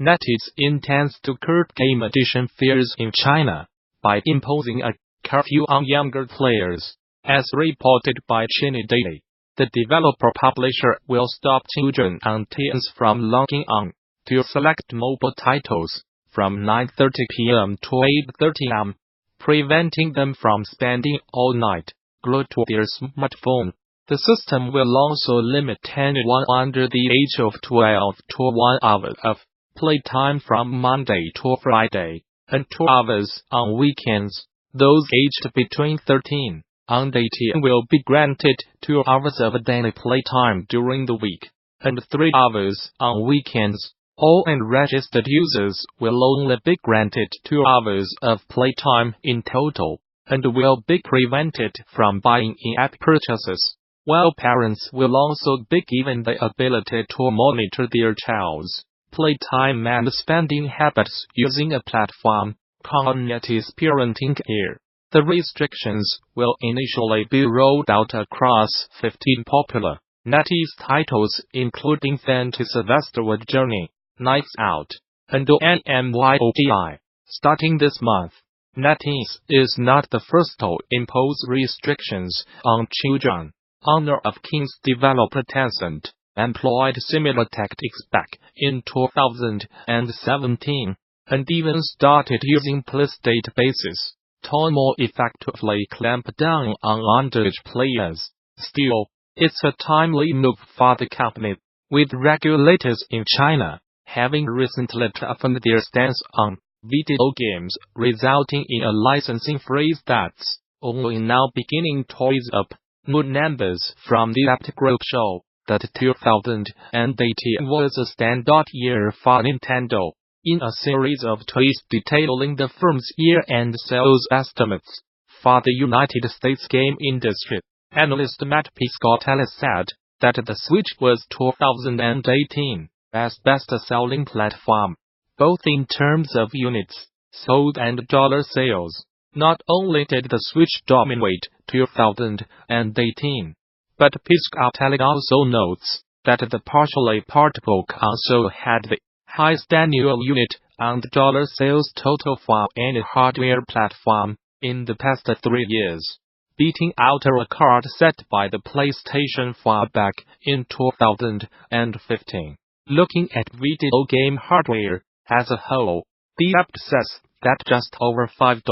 NetEase intends to curb game addiction fears in China by imposing a curfew on younger players. As reported by China Daily, the developer-publisher will stop children and teens from logging on to select mobile titles from 9:30 p.m. to 8:30 am, preventing them from spending all night glued to their smartphone. The system will also limit anyone under the age of 12 to 1 hour of playtime from Monday to Friday, and 2 hours on weekends. Those aged between 13 and 18 will be granted 2 hours of daily playtime during the week, and 3 hours on weekends. All unregistered users will only be granted 2 hours of playtime in total, and will be prevented from buying in-app purchases, while parents will also be given the ability to monitor their child's playtime and spending habits using a platform called NetEase Parenting Care. The restrictions will initially be rolled out across 15 popular NetEase titles, including Fantasy Westward Journey, Knives Out, and NMYOGI. Starting this month, NetEase is not the first to impose restrictions on children. Honor of Kings developer Tencent employed similar tactics back in 2017, and even started using police databases to more effectively clamp down on underage players. Still, it's a timely move for the company, with regulators in China having recently toughened their stance on video games, resulting in a licensing freeze that's only now beginning to ease up. New numbers from the Apt Group show that 2018 was a standout year for Nintendo. In a series of tweets detailing the firm's year-end sales estimates for the United States game industry, analyst Matt Piscotella said that the Switch was 2018's best-selling platform, both in terms of units sold and dollar sales. Not only did the Switch dominate 2018, but Piscotella also notes that the partially portable console had the highest annual unit and dollar sales total for any hardware platform in the past 3 years, beating out a record set by the PlayStation 4 back in 2015. Looking at video game hardware as a whole, the app says that just over $1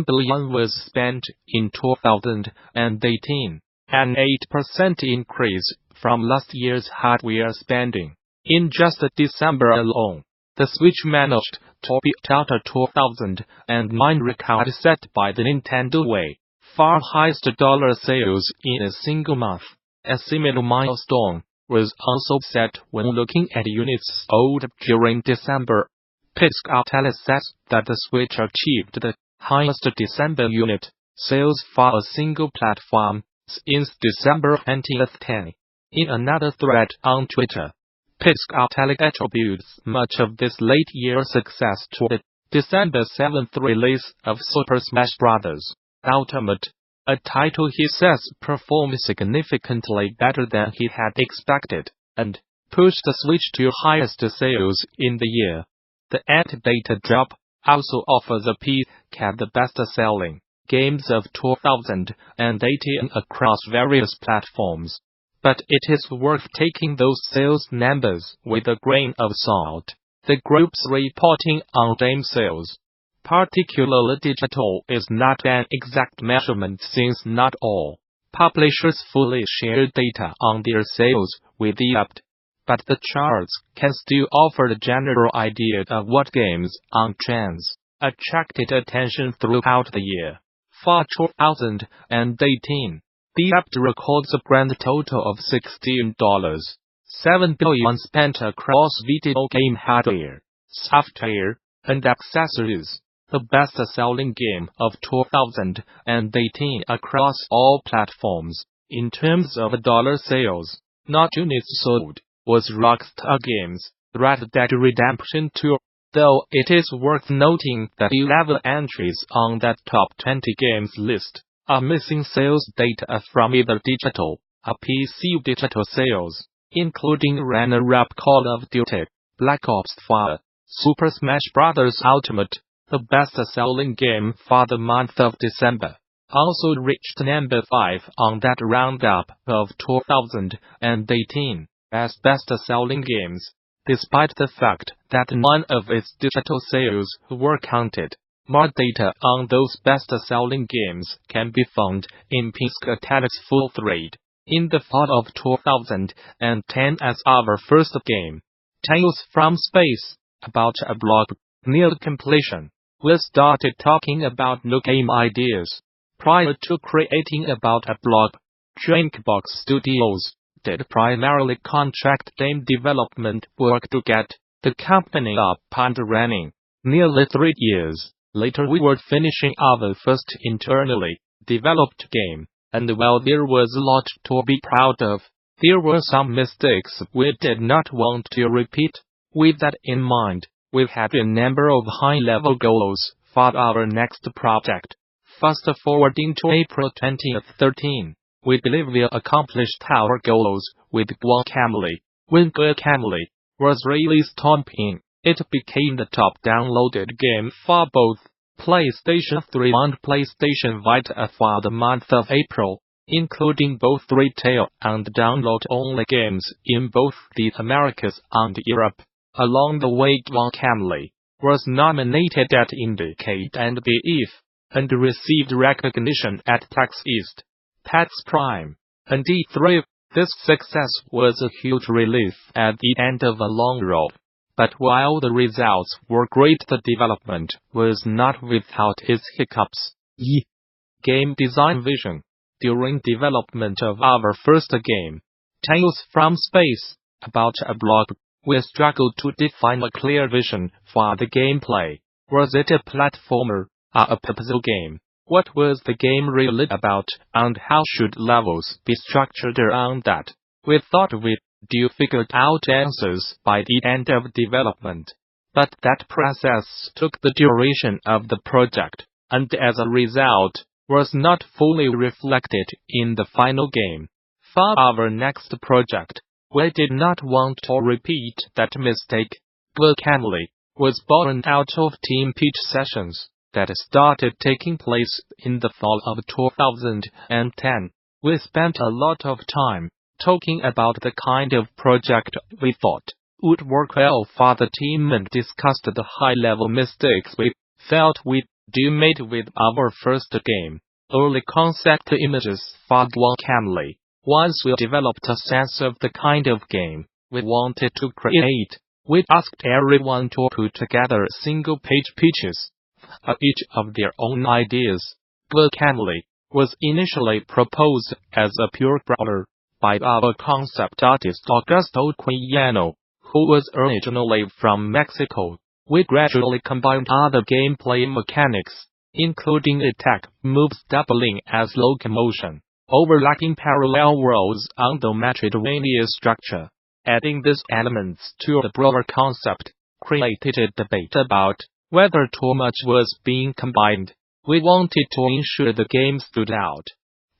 billion was spent in 2018, an 8% increase from last year's hardware spending. In just December alone, the Switch managed to beat out a 2009 record set by the Nintendo Wii for highest dollar sales in a single month. A similar milestone was also set when looking at units sold during December. Piscotella says that the Switch achieved the highest December unit sales for a single platform since December 2010. In another thread on Twitter, Piscotella attributes much of this late-year success to the December 7th release of Super Smash Bros. Ultimate, a title he says performed significantly better than he had expected, and pushed the Switch to highest sales in the year. The at-data drop also offers a peek at the best-selling games of 2018 across various platforms. But it is worth taking those sales numbers with a grain of salt. The group's reporting on game sales, particularly digital, is not an exact measurement since not all publishers fully share data on their sales with the app. But the charts can still offer the general idea of what games on trends attracted attention throughout the year. For 2018, the app records a grand total of $16.7 billion spent across video game hardware, software, and accessories, the best-selling game of 2018 across all platforms. In terms of dollar sales, not units sold, was Rockstar Games' Red Dead Redemption 2, though it is worth noting that 11 entries on that top 20 games list are missing sales data from either digital or PC digital sales, including runner-up Call of Duty. Black Ops 4, Super Smash Bros. Ultimate, the best-selling game for the month of December, also reached number 5 on that roundup of 2018 as best-selling games, despite the fact that none of its digital sales were counted. More data on those best-selling games can be found in Pink's Italics Full Thread. In the fall of 2010 as our first game, Tales from Space, about a blob, neared completion, we started talking about new game ideas. Prior to creating About a Blob, Drinkbox Studios did primarily contract game development work to get the company up and running. Nearly 3 years later we were finishing our first internally developed game, and while there was a lot to be proud of, there were some mistakes we did not want to repeat. With that in mind, we had a number of high-level goals for our next project. Fast forwarding to April 2013, we believe we accomplished our goals with Guacamole. When Guacamole was released on Steam, it became the top downloaded game for both PlayStation 3 and PlayStation Vita for the month of April, including both retail and download-only games in both the Americas and Europe. Along the way, Guacamole was nominated at Indicate and BEF, and received recognition at PAX East, PAX Prime, and E3. This success was a huge relief at the end of a long road. But while the results were great, the development was not without its hiccups. Game design vision. During development of our first game, Tales from Space, about a blob, we struggled to define a clear vision for the gameplay. Was it a platformer, or a puzzle game? What was the game really about, and how should levels be structured around that? We thought we'd figured out answers by the end of development. But that process took the duration of the project, and as a result, was not fully reflected in the final game. For our next project, we did not want to repeat that mistake. Guacamole was born out of team pitch sessions that started taking place in the fall of 2010. We spent a lot of time talking about the kind of project we thought would work well for the team and discussed the high-level mistakes we felt we'd made with our first game. Early concept images for Guacamole. Once we developed a sense of the kind of game we wanted to create, we asked everyone to put together single-page pitches for each of their own ideas. Guacamole was initially proposed as a pure brawler by our concept artist Augusto Quijano, who was originally from Mexico. We gradually combined other gameplay mechanics, including attack moves doubling as locomotion, overlapping parallel worlds on the Metroidvania structure. Adding these elements to the brawler concept created a debate about whether too much was being combined. We wanted to ensure the game stood out,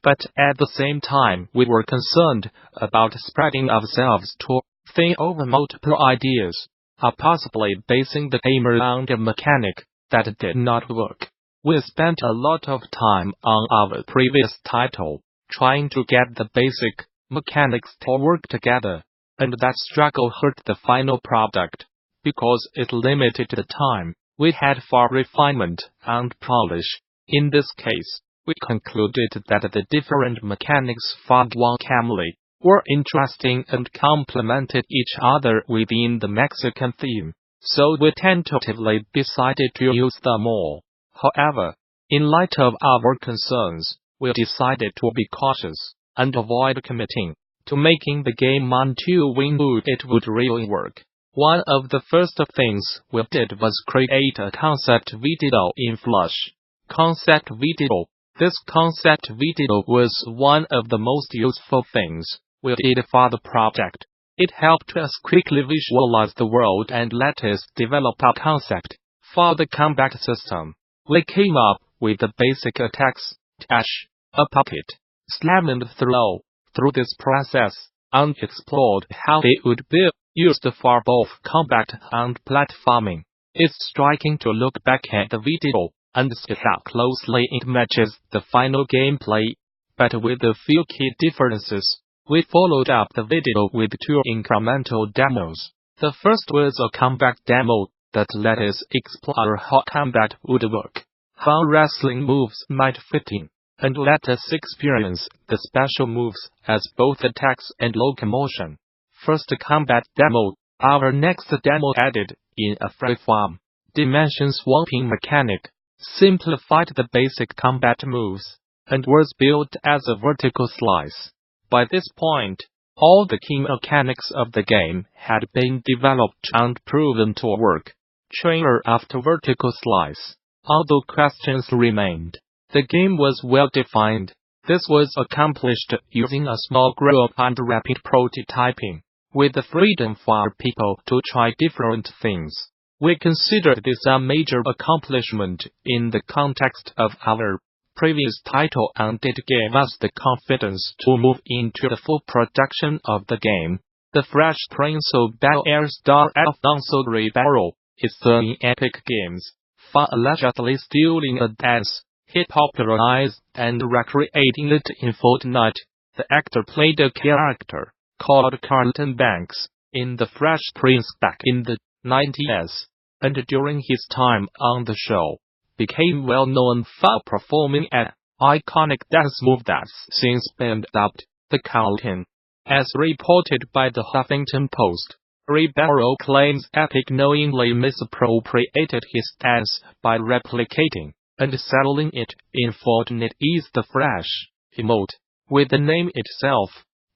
but at the same time we were concerned about spreading ourselves too thin over multiple ideas, or possibly basing the game around a mechanic that did not work. We spent a lot of time on our previous title, trying to get the basic mechanics to work together, and that struggle hurt the final product, because it limited the time we had for refinement and polish. In this case, we concluded that the different mechanics for Guacamole were interesting and complemented each other within the Mexican theme, so we tentatively decided to use them all. However, in light of our concerns, we decided to be cautious and avoid committing to making the game until we knew it would really work. One of the first things we did was create a concept video in Flash. Concept video. This concept video was one of the most useful things we did for the project. It helped us quickly visualize the world and let us develop a concept for the combat system. We came up with the basic attacks, dash, a pocket, slam and throw. Through this process, and explored how it would be used for both combat and platforming. It's striking to look back at the video and see how closely it matches the final gameplay, but with a few key differences. We followed up the video with 2 incremental demos. The first was a combat demo that let us explore how combat would work, how wrestling moves might fit in, and let us experience the special moves as both attacks and locomotion. First combat demo. Our next demo added in a freeform dimension swapping mechanic, simplified the basic combat moves, and was built as a vertical slice. By this point, all the key mechanics of the game had been developed and proven to work. Trailer after vertical slice. Although questions remained, the game was well defined. This was accomplished using a small group and rapid prototyping, with the freedom for people to try different things. We considered this a major accomplishment in the context of our previous title, and it gave us the confidence to move into the full production of the game. The Fresh Prince of Bel-Air Star Alfonso Ribeiro is in Epic Games for allegedly stealing a dance. He popularized and recreating it in Fortnite. The actor played a character called Carlton Banks in The Fresh Prince back in the 90s, and during his time on the show, became well known for performing an iconic dance move that's since been dubbed the Carlton. As reported by the Huffington Post, Ribeiro claims Epic knowingly misappropriated his dance by replicating and selling it in Fortnite's The Fresh emote, with the name itself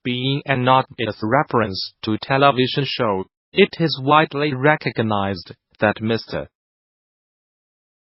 being an obvious reference to television show. It is widely recognized that Mr.